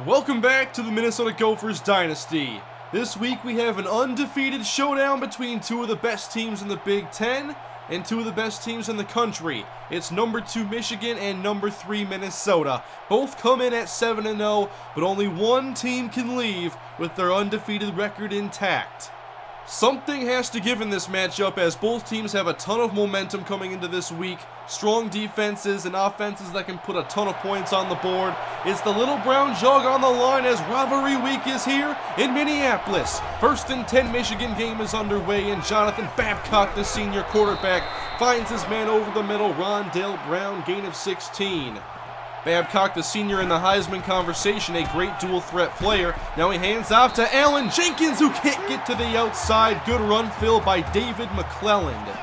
Welcome back to the Minnesota Gophers Dynasty. This week we have an undefeated showdown between two of the best teams in the Big Ten and two of the best teams in the country. It's number 2 Michigan and number 3 Minnesota. Both come in at 7-0, but only one team can leave with their undefeated record intact. Something has to give in this matchup as both teams have a ton of momentum coming into this week. Strong defenses and offenses that can put a ton of points on the board. It's the Little Brown Jug on the line as rivalry week is here in Minneapolis. First and 10 Michigan game is underway and Jonathan Babcock, the senior quarterback, finds his man over the middle. Rondale Brown, gain of 16. Babcock, the senior in the Heisman conversation, a great dual threat player. Now he hands off to Allen Jenkins, who can't get to the outside. Good run fill by David McClelland.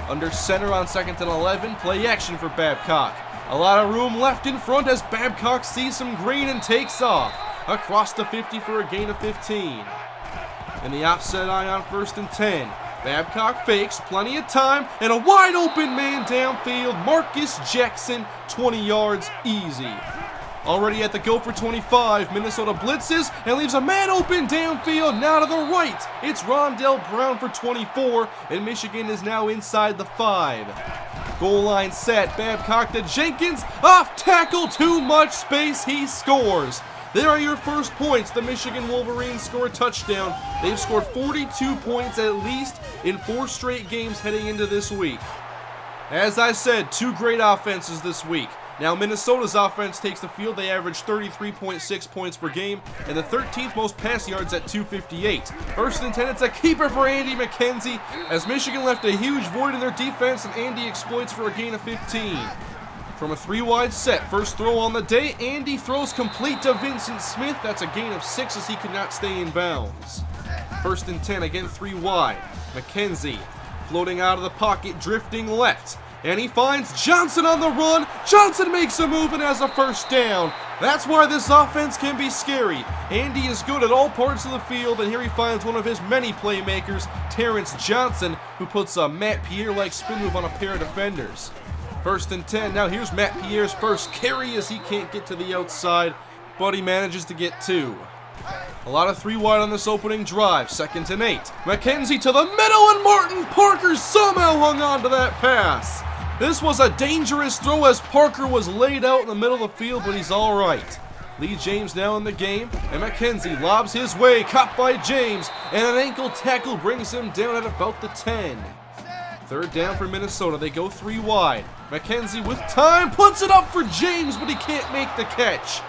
Under center on 2nd and 11, play action for Babcock. A lot of room left in front as Babcock sees some green and takes off. Across the 50 for a gain of 15. In the offset eye on 1st and 10. Babcock fakes, plenty of time, and a wide open man downfield. Marcus Jackson, 20 yards, easy. Already at the Gopher 25, Minnesota blitzes and leaves a man open downfield. Now to the right, it's Rondale Brown for 24, and Michigan is now inside the 5. Goal line set, Babcock to Jenkins, off tackle, too much space, he scores. There are your first points. The Michigan Wolverines score a touchdown. They've scored 42 points at least in 4 straight games heading into this week. As I said, 2 great offenses this week. Now Minnesota's offense takes the field. They average 33.6 points per game and the 13th most pass yards at 258. 1st and 10, it's a keeper for Andy McKenzie as Michigan left a huge void in their defense and Andy exploits for a gain of 15. From a 3-wide set, first throw on the day, Andy throws complete to Vincent Smith. That's a gain of 6 as he could not stay in bounds. 1st and 10, again 3 wide. McKenzie floating out of the pocket, drifting left. And he finds Johnson on the run. Johnson makes a move and has a first down. That's why this offense can be scary. Andy is good at all parts of the field, and here he finds one of his many playmakers, Terrence Johnson, who puts a Matt Pierre-like spin move on a pair of defenders. 1st and 10, now here's Matt Pierre's first carry as he can't get to the outside, but he manages to get 2. A lot of 3 wide on this opening drive. 2nd and 8. McKenzie to the middle and Martin Parker somehow hung on to that pass. This was a dangerous throw as Parker was laid out in the middle of the field, but he's all right. Lee James now in the game, and McKenzie lobs his way, caught by James, and an ankle tackle brings him down at about the 10. 3rd down for Minnesota. They go 3 wide. McKenzie with time puts it up for James, but he can't make the catch.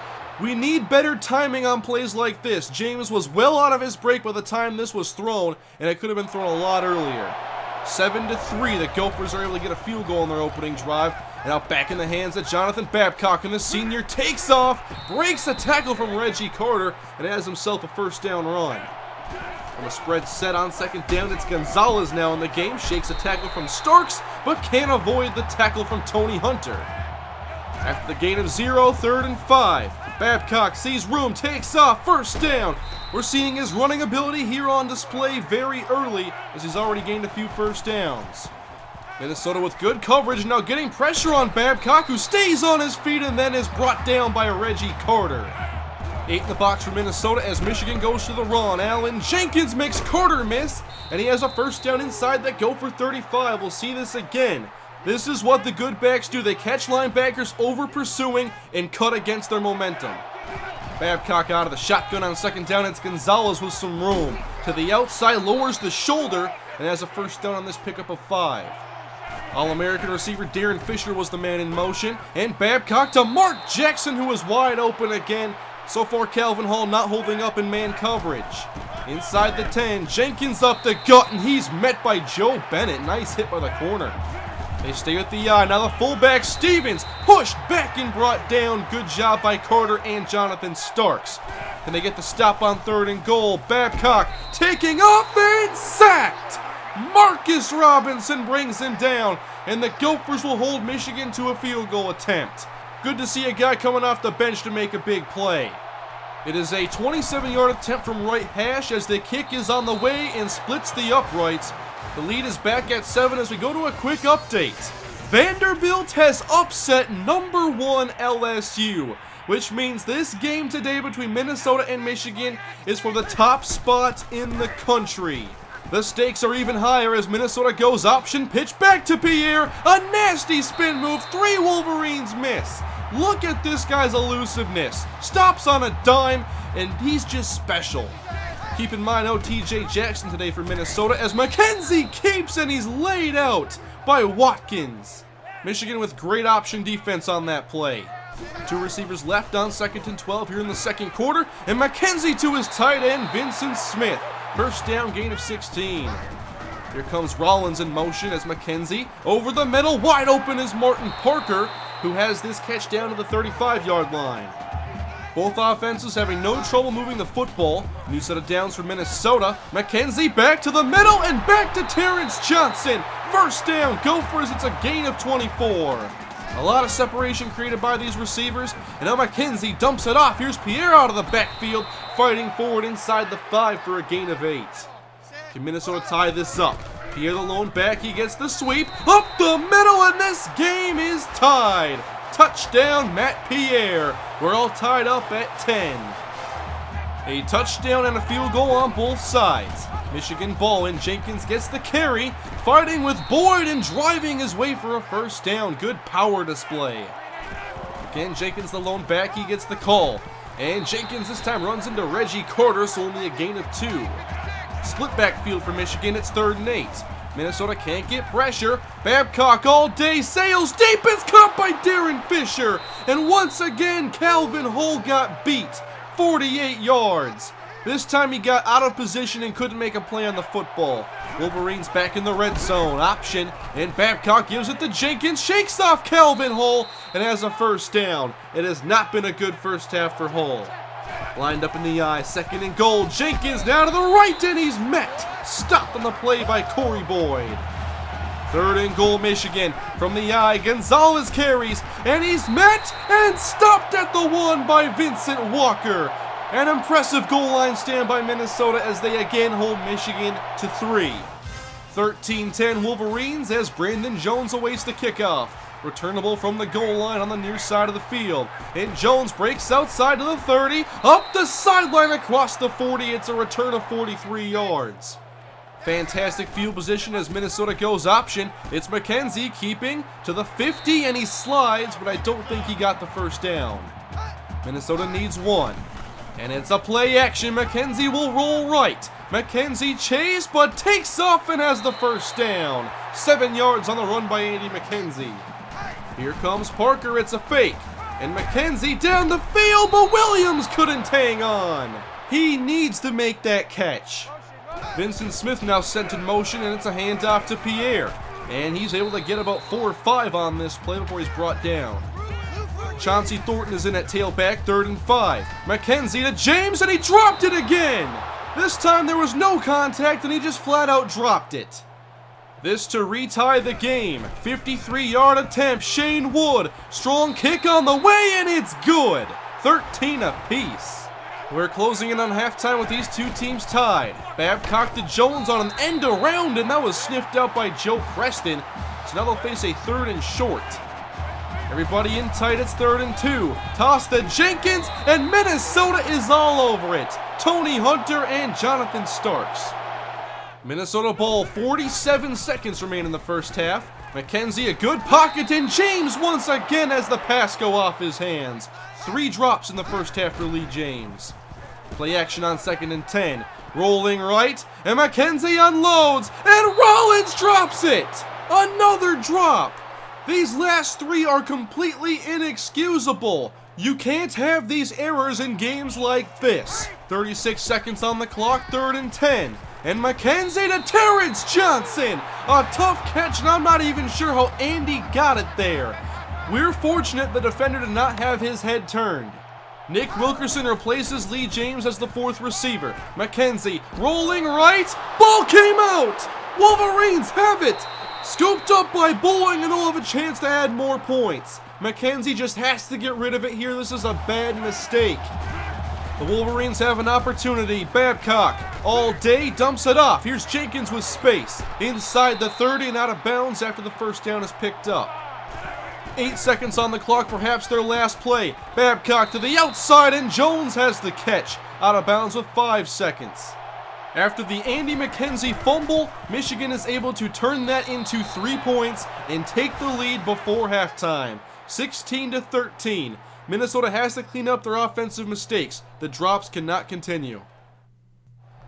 We need better timing on plays like this. James was well out of his break by the time this was thrown, and it could have been thrown a lot earlier. 7-3, the Gophers are able to get a field goal on their opening drive. And now back in the hands of Jonathan Babcock, and the senior takes off, breaks a tackle from Reggie Carter, and has himself a first down run. From a spread set on 2nd down, it's Gonzalez now in the game. Shakes a tackle from Starks, but can't avoid the tackle from Tony Hunter. After the gain of 0, 3rd and 5. Babcock sees room, takes off, first down. We're seeing his running ability here on display very early as he's already gained a few first downs. Minnesota with good coverage, now getting pressure on Babcock, who stays on his feet and then is brought down by Reggie Carter. 8 in the box for Minnesota as Michigan goes to the run. Allen Jenkins makes Carter miss, and he has a first down inside that Gopher 35. We'll see this again. This is what the good backs do. They catch linebackers over pursuing and cut against their momentum. Babcock out of the shotgun on 2nd down. It's Gonzalez with some room. To the outside, lowers the shoulder, and has a first down on this pickup of 5. All-American receiver Darren Fisher was the man in motion, and Babcock to Mark Jackson, who is wide open again. So far, Calvin Hall not holding up in man coverage. Inside the 10, Jenkins up the gut, and he's met by Joe Bennett. Nice hit by the corner. They stay with the eye. Now the fullback, Stevens, pushed back and brought down. Good job by Carter and Jonathan Starks. Then they get the stop on 3rd and goal. Babcock taking off and sacked. Marcus Robinson brings him down, and the Gophers will hold Michigan to a field goal attempt. Good to see a guy coming off the bench to make a big play. It is a 27-yard attempt from right hash as the kick is on the way and splits the uprights. The lead is back at 7 as we go to a quick update. Vanderbilt has upset number 1 LSU. which means this game today between Minnesota and Michigan is for the top spot in the country. The stakes are even higher as Minnesota goes option pitch back to Pierre. A nasty spin move. 3 Wolverines miss. Look at this guy's elusiveness. Stops on a dime, and he's just special. Keep in mind, no TJ Jackson today for Minnesota as McKenzie keeps and he's laid out by Watkins. Michigan with great option defense on that play. 2 receivers left on 2nd and 12 here in the second quarter, and McKenzie to his tight end, Vincent Smith. First down, gain of 16. Here comes Rollins in motion as McKenzie over the middle. Wide open is Martin Parker, who has this catch down to the 35-yard line. Both offenses having no trouble moving the football. New set of downs for Minnesota. McKenzie back to the middle and back to Terrence Johnson. First down, Gophers. It's a gain of 24. A lot of separation created by these receivers, and now McKenzie dumps it off. Here's Pierre out of the backfield, fighting forward inside the 5 for a gain of 8. Can Minnesota tie this up? Pierre the lone back, he gets the sweep, up the middle, and this game is tied. Touchdown, Matt Pierre. We're all tied up at 10. A touchdown and a field goal on both sides. Michigan ball and Jenkins gets the carry, fighting with Boyd and driving his way for a first down. Good power display. Again, Jenkins the lone back, he gets the call. And Jenkins this time runs into Reggie Carter, so only a gain of 2. Split backfield for Michigan, it's 3rd and 8. Minnesota can't get pressure. Babcock all day, sails deep, it's caught by Darren Fisher. And once again, Calvin Hull got beat. 48 yards. This time he got out of position and couldn't make a play on the football. Wolverines back in the red zone. Option, and Babcock gives it to Jenkins. Shakes off Calvin Hull and has a first down. It has not been a good first half for Hull. Lined up in the eye, 2nd and goal. Jenkins now to the right, and he's met. Stopped on the play by Corey Boyd. 3rd and goal, Michigan. From the eye, Gonzalez carries, and he's met and stopped at the 1 by Vincent Walker. An impressive goal line stand by Minnesota as they again hold Michigan to 3. 13-10 Wolverines as Brandon Jones awaits the kickoff. Returnable from the goal line on the near side of the field. And Jones breaks outside to the 30, up the sideline across the 40. It's a return of 43 yards. Fantastic field position as Minnesota goes option. It's McKenzie keeping to the 50, and he slides, but I don't think he got the first down. Minnesota needs 1. And it's a play action. McKenzie will roll right. McKenzie chase, but takes off and has the first down. 7 yards on the run by Andy McKenzie. Here comes Parker. It's a fake. And McKenzie down the field, but Williams couldn't hang on. He needs to make that catch. Vincent Smith now sent in motion, and it's a handoff to Pierre. And he's able to get about 4 or 5 on this play before he's brought down. Chauncey Thornton is in at tailback, 3rd and 5. McKenzie to James, and he dropped it again. This time there was no contact, and he just flat out dropped it. This to retie the game. 53-yard attempt, Shane Wood. Strong kick on the way, and it's good. 13 apiece. We're closing in on halftime with these two teams tied. Babcock to Jones on an end around, and that was sniffed out by Joe Preston. So now they'll face a 3rd and short. Everybody in tight, it's 3rd and 2. Toss to Jenkins, and Minnesota is all over it. Tony Hunter and Jonathan Starks. Minnesota ball, 47 seconds remain in the first half. McKenzie a good pocket, and James once again has the pass go off his hands. 3 drops in the first half for Lee James. Play action on 2nd and 10. Rolling right, and McKenzie unloads, and Rollins drops it. Another drop. These last 3 are completely inexcusable. You can't have these errors in games like this. 36 seconds on the clock, 3rd and 10. And McKenzie to Terrence Johnson. A tough catch, and I'm not even sure how Andy got it there. We're fortunate the defender did not have his head turned. Nick Wilkerson replaces Lee James as the 4th receiver. McKenzie rolling right. Ball came out. Wolverines have it. Scooped up by Bowling, and they'll have a chance to add more points. McKenzie just has to get rid of it here. This is a bad mistake. The Wolverines have an opportunity. Babcock all day dumps it off. Here's Jenkins with space. Inside the 30 and out of bounds after the first down is picked up. 8 seconds on the clock, perhaps their last play. Babcock to the outside, and Jones has the catch. Out of bounds with 5 seconds. After the Andy McKenzie fumble, Michigan is able to turn that into 3 points and take the lead before halftime. 16-13. Minnesota has to clean up their offensive mistakes. The drops cannot continue.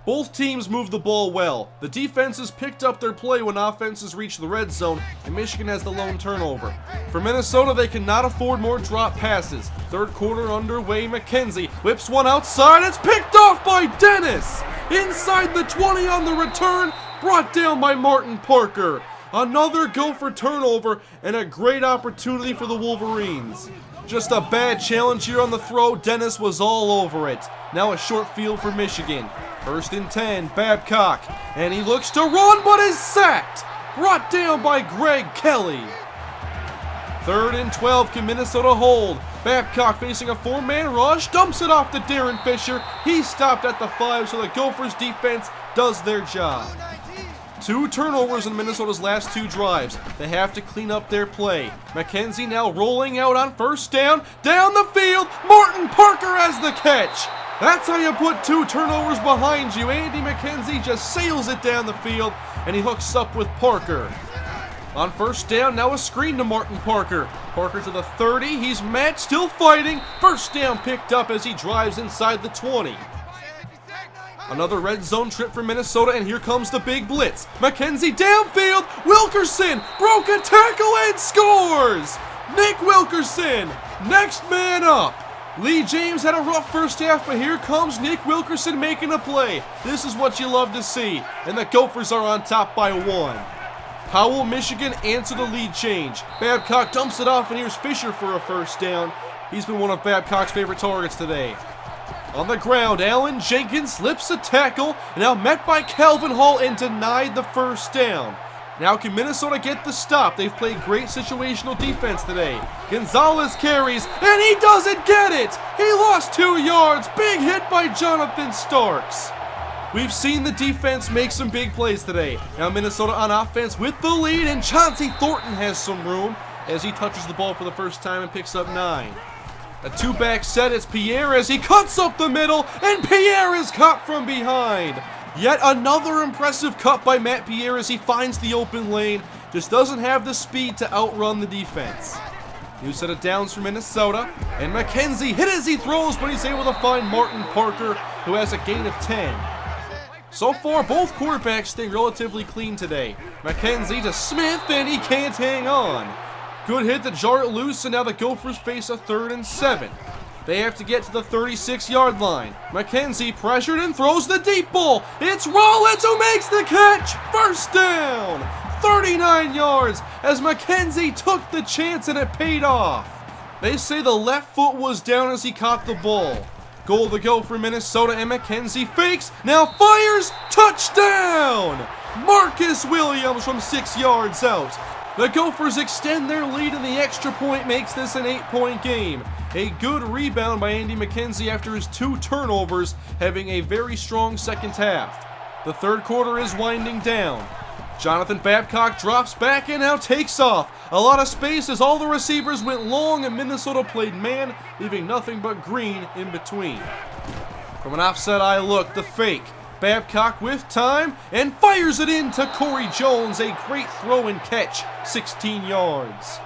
Both teams moved the ball well. The defenses picked up their play when offenses reached the red zone, and Michigan has the lone turnover. For Minnesota, they cannot afford more drop passes. Third quarter underway, McKenzie whips one outside. It's picked off by Dennis. Inside the 20 on the return, brought down by Martin Parker. Another Gopher turnover and a great opportunity for the Wolverines. Just a bad challenge here on the throw. Dennis was all over it. Now a short field for Michigan. 1st and 10, Babcock, and he looks to run but is sacked. Brought down by Greg Kelly. 3rd and 12, can Minnesota hold? Babcock facing a 4-man rush, dumps it off to Darren Fisher. He stopped at the 5, so the Gophers defense does their job. 2 turnovers in Minnesota's last 2 drives. They have to clean up their play. McKenzie now rolling out on 1st down. Down the field, Martin Parker has the catch. That's how you put 2 turnovers behind you. Andy McKenzie just sails it down the field, and he hooks up with Parker. On 1st down, now a screen to Martin Parker. Parker to the 30, he's met, still fighting. 1st down picked up as he drives inside the 20. Another red zone trip for Minnesota, and here comes the big blitz. McKenzie downfield, Wilkerson broke a tackle and scores! Nick Wilkerson, next man up. Lee James had a rough first half, but here comes Nick Wilkerson making a play. This is what you love to see, and the Gophers are on top by 1. How will Michigan answer the lead change? Babcock dumps it off, and here's Fisher for a 1st down. He's been one of Babcock's favorite targets today. On the ground, Allen Jenkins slips a tackle, now met by Calvin Hall and denied the 1st down. Now can Minnesota get the stop? They've played great situational defense today. Gonzalez carries, and he doesn't get it! He lost 2 yards, big hit by Jonathan Starks. We've seen the defense make some big plays today. Now Minnesota on offense with the lead, and Chauncey Thornton has some room as he touches the ball for the first time and picks up 9. A 2-back set, it's Pierre as he cuts up the middle, and Pierre is caught from behind. Yet another impressive cut by Matt Pierre as he finds the open lane. Just doesn't have the speed to outrun the defense. New set of downs for Minnesota, and McKenzie hit as he throws, but he's able to find Martin Parker, who has a gain of 10. So far, both quarterbacks stay relatively clean today. McKenzie to Smith, and he can't hang on. Good hit to jar it loose, and now the Gophers face a 3rd and 7. They have to get to the 36-yard line. McKenzie pressured and throws the deep ball. It's Rollins who makes the catch. 1st down. 39 yards as McKenzie took the chance and it paid off. They say the left foot was down as he caught the ball. Goal to go for Minnesota, and McKenzie fakes, now fires, touchdown! Marcus Williams from 6 yards out. The Gophers extend their lead, and the extra point makes this an 8-point game. A good rebound by Andy McKenzie after his 2 turnovers, having a very strong second half. The 3rd quarter is winding down. Jonathan Babcock drops back and now takes off. A lot of space as all the receivers went long, and Minnesota played man, leaving nothing but green in between. From an offset eye look, the fake. Babcock with time and fires it in to Corey Jones. A great throw and catch, 16 yards.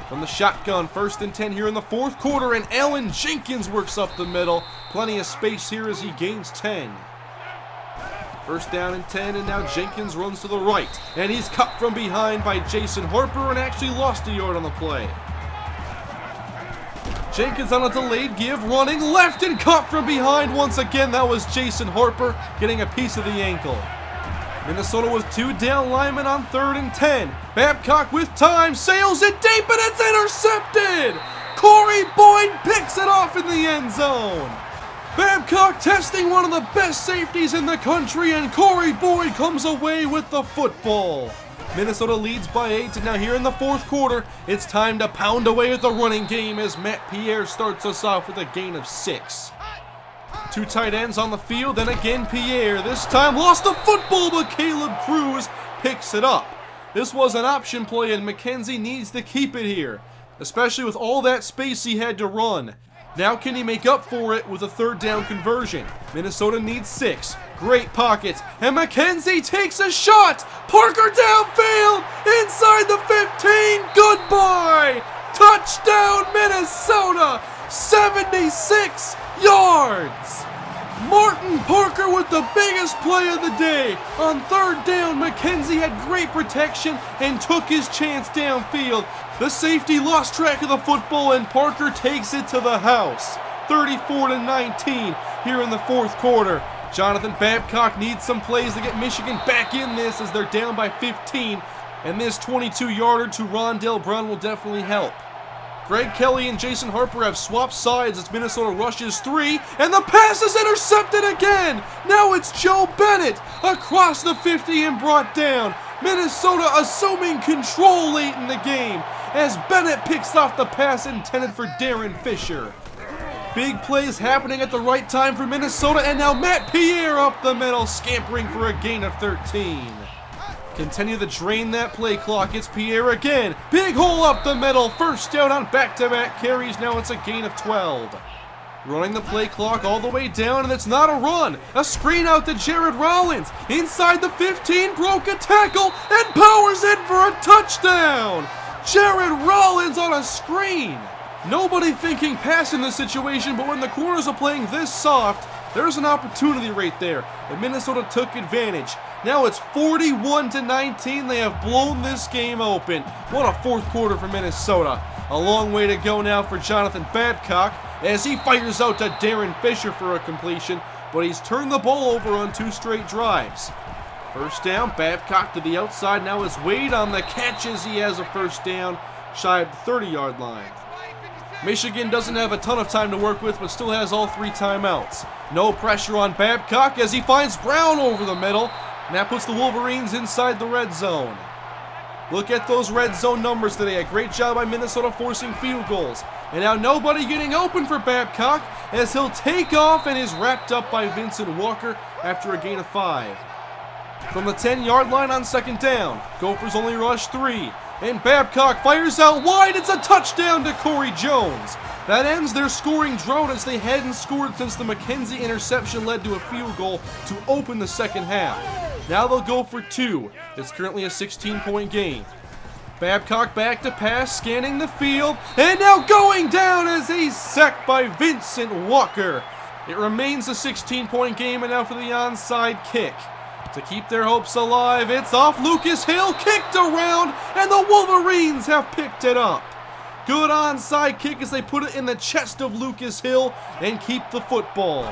From the shotgun, 1st and 10 here in the 4th quarter, and Allen Jenkins works up the middle. Plenty of space here as he gains 10. 1st down and 10, and now Jenkins runs to the right, and he's cut from behind by Jason Harper and actually lost a yard on the play. Jenkins on a delayed give, running left and cut from behind once again. That was Jason Harper getting a piece of the ankle. Minnesota with 2 down linemen on 3rd and 10. Babcock with time, sails it deep, and it's intercepted! Corey Boyd picks it off in the end zone. Babcock testing one of the best safeties in the country, and Corey Boyd comes away with the football. Minnesota leads by 8, and now here in the 4th quarter, it's time to pound away at the running game as Matt Pierre starts us off with a gain of 6. 2 tight ends on the field, and again Pierre. This time lost the football, but Caleb Cruz picks it up. This was an option play, and McKenzie needs to keep it here. especially with all that space he had to run. Now can he make up for it with a third down conversion? Minnesota needs 6. Great pockets, and McKenzie takes a shot! Parker downfield! Inside the 15! Goodbye! Touchdown Minnesota! 76 yards! Martin Parker with the biggest play of the day. On third down, McKenzie had great protection and took his chance downfield. The safety lost track of the football and Parker takes it to the house. 34-19 here in the fourth quarter. Jonathan Babcock needs some plays to get Michigan back in this as they're down by 15. And this 22-yarder to Rondell Brown will definitely help. Greg Kelly and Jason Harper have swapped sides as Minnesota rushes 3, and the pass is intercepted again! Now it's Joe Bennett across the 50 and brought down. Minnesota assuming control late in the game as Bennett picks off the pass intended for Darren Fisher. Big plays happening at the right time for Minnesota, and now Matt Pierre up the middle, scampering for a gain of 13. Continue to drain that play clock. It's Pierre again. Big hole up the middle. First down on back-to-back carries. Now it's a gain of 12. Running the play clock all the way down, and it's not a run. A screen out to Jared Rollins. Inside the 15, broke a tackle, and powers in for a touchdown. Jared Rollins on a screen. Nobody thinking pass in this situation, but when the corners are playing this soft, there's an opportunity right there, and Minnesota took advantage. Now it's 41-19. They have blown this game open. What a fourth quarter for Minnesota. A long way to go now for Jonathan Babcock as he fires out to Darren Fisher for a completion, but he's turned the ball over on 2 straight drives. First down, Babcock to the outside. Now it's Wade on the catch as he has a first down shy of the 30-yard line. Michigan doesn't have a ton of time to work with, but still has all 3 timeouts. No pressure on Babcock as he finds Brown over the middle, and that puts the Wolverines inside the red zone. Look at those red zone numbers today. A great job by Minnesota forcing field goals. And now nobody getting open for Babcock as he'll take off and is wrapped up by Vincent Walker after a gain of 5. From the 10-yard line on second down, Gophers only rush 3. And Babcock fires out wide. It's a touchdown to Corey Jones. That ends their scoring drought as they hadn't scored since the McKenzie interception led to a field goal to open the second half. Now they'll go for 2. It's currently a 16-point game. Babcock back to pass, scanning the field, and now going down as he's sacked by Vincent Walker. It remains a 16-point game, and now for the onside kick. To keep their hopes alive, it's off Lucas Hill, kicked around, and the Wolverines have picked it up. Good onside kick as they put it in the chest of Lucas Hill and keep the football.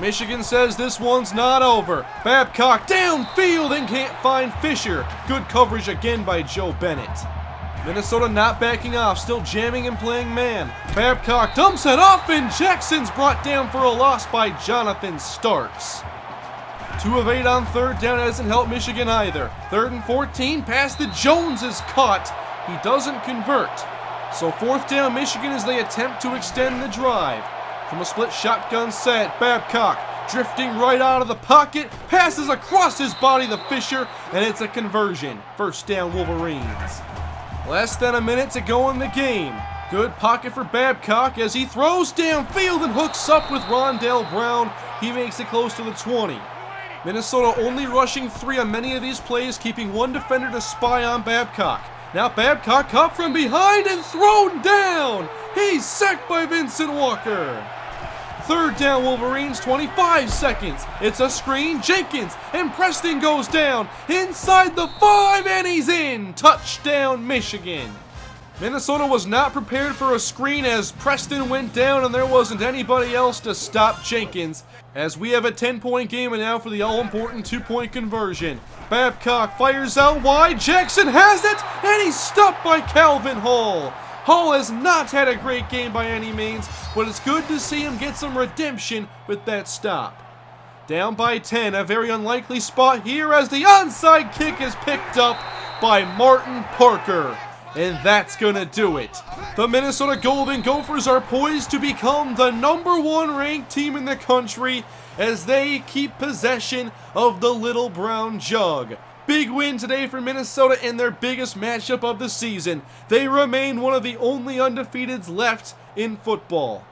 Michigan says this one's not over. Babcock downfield and can't find Fisher. Good coverage again by Joe Bennett. Minnesota not backing off, still jamming and playing man. Babcock dumps it off and Jackson's brought down for a loss by Jonathan Starks. 2 of 8 on third down hasn't helped Michigan either. 3rd and 14, pass to Jones is caught. He doesn't convert. So 4th down Michigan as they attempt to extend the drive. From a split shotgun set, Babcock drifting right out of the pocket, passes across his body to Fisher, and it's a conversion. First down Wolverines. Less than a minute to go in the game. Good pocket for Babcock as he throws downfield and hooks up with Rondell Brown. He makes it close to the 20. Minnesota only rushing 3 on many of these plays, keeping 1 defender to spy on Babcock. Now Babcock caught from behind and thrown down. He's sacked by Vincent Walker. 3rd down Wolverines, 25 seconds. It's a screen, Jenkins, and Preston goes down inside the 5, and he's in. Touchdown Michigan. Minnesota was not prepared for a screen as Preston went down and there wasn't anybody else to stop Jenkins. As we have a 10-point game and now for the all-important 2-point conversion. Babcock fires out wide, Jackson has it, and he's stopped by Calvin Hall. Hall has not had a great game by any means, but it's good to see him get some redemption with that stop. Down by 10, a very unlikely spot here as the onside kick is picked up by Martin Parker. And that's gonna do it. The Minnesota Golden Gophers are poised to become the #1 ranked team in the country as they keep possession of the Little Brown Jug. Big win today for Minnesota in their biggest matchup of the season. They remain one of the only undefeateds left in football.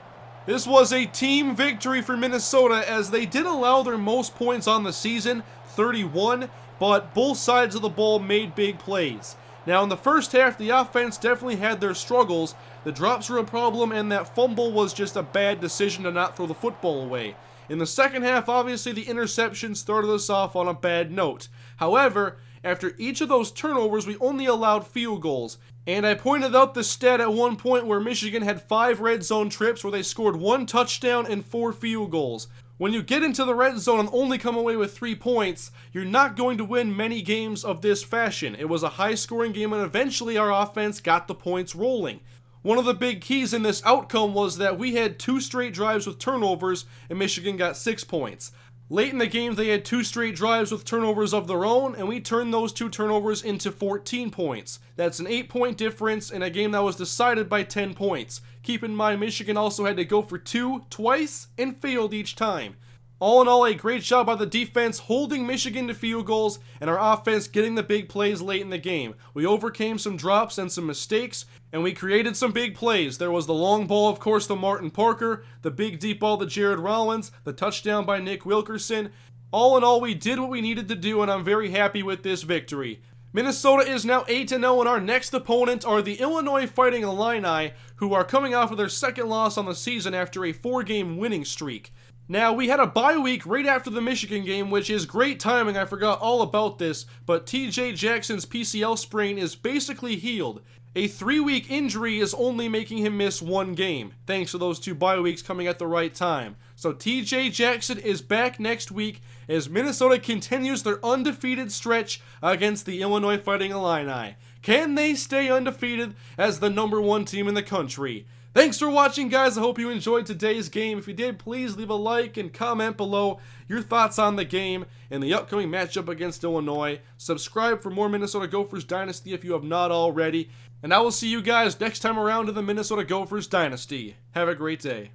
This was a team victory for Minnesota as they did allow their most points on the season, 31, but both sides of the ball made big plays. Now in the first half, the offense definitely had their struggles. The drops were a problem and that fumble was just a bad decision to not throw the football away. In the second half, obviously the interception started us off on a bad note. However, after each of those turnovers, we only allowed field goals. And I pointed out the stat at one point where Michigan had 5 red zone trips where they scored 1 touchdown and 4 field goals. When you get into the red zone and only come away with 3 points, you're not going to win many games of this fashion. It was a high-scoring game and eventually our offense got the points rolling. One of the big keys in this outcome was that we had 2 straight drives with turnovers and Michigan got 6 points. Late in the game, they had 2 straight drives with turnovers of their own, and we turned those 2 turnovers into 14 points. That's an 8-point difference in a game that was decided by 10 points. Keep in mind, Michigan also had to go for 2 twice and failed each time. All in all, a great job by the defense holding Michigan to field goals and our offense getting the big plays late in the game. We overcame some drops and some mistakes, and we created some big plays. There was the long ball, of course, to Martin Parker, the big deep ball to Jared Rollins, the touchdown by Nick Wilkerson. All in all, we did what we needed to do, and I'm very happy with this victory. Minnesota is now 8-0, and our next opponent are the Illinois Fighting Illini, who are coming off of their second loss on the season after a 4-game winning streak. Now, we had a bye week right after the Michigan game, which is great timing. I forgot all about this, but TJ Jackson's PCL sprain is basically healed. A 3-week injury is only making him miss 1 game, thanks to those 2 bye weeks coming at the right time. So TJ Jackson is back next week as Minnesota continues their undefeated stretch against the Illinois Fighting Illini. Can they stay undefeated as the #1 team in the country? Thanks for watching, guys. I hope you enjoyed today's game. If you did, please leave a like and comment below your thoughts on the game and the upcoming matchup against Illinois. Subscribe for more Minnesota Gophers Dynasty if you have not already. And I will see you guys next time around in the Minnesota Gophers Dynasty. Have a great day.